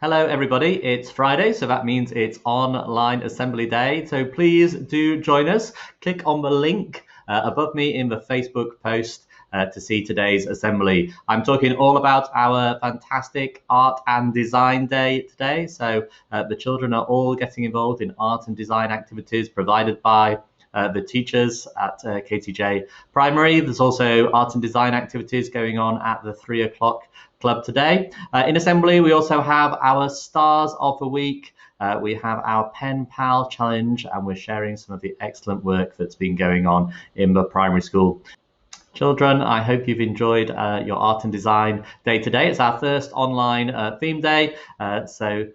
Hello everybody, it's Friday, so that means it's online assembly day. So please do join us. Click on the link above me in the Facebook post to see today's assembly. I'm talking all about our fantastic art and design day today. So the children are all getting involved in art and design activities provided by the teachers at KTJ Primary. There's also art and design activities going on at the 3 o'clock club today. In assembly, we also have our stars of the week. We have our Pen Pal challenge, and we're sharing some of the excellent work that's been going on in the primary school. Children, I hope you've enjoyed your art and design day today. It's our first online theme day, so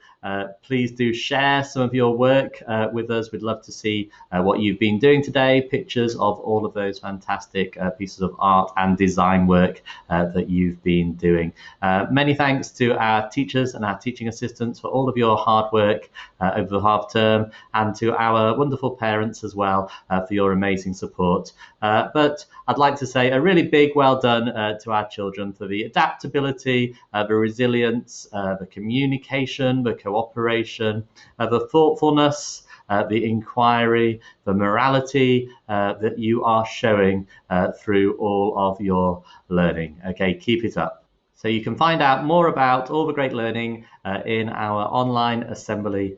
please do share some of your work with us. We'd love to see what you've been doing today, pictures of all of those fantastic pieces of art and design work that you've been doing. Many thanks to our teachers and our teaching assistants for all of your hard work over the half term, and to our wonderful parents as well for your amazing support. But I'd like to say a really big well done to our children for the adaptability, the resilience, the communication, the cooperation, the thoughtfulness, the inquiry, the morality that you are showing through all of your learning. Okay, keep it up. So you can find out more about all the great learning in our online assembly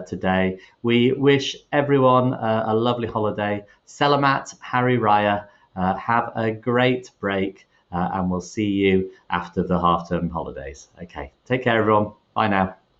today. We wish everyone a lovely holiday. Selamat Hari Raya. Have a great break, and we'll see you after the half-term holidays. Okay, take care, everyone. Bye now.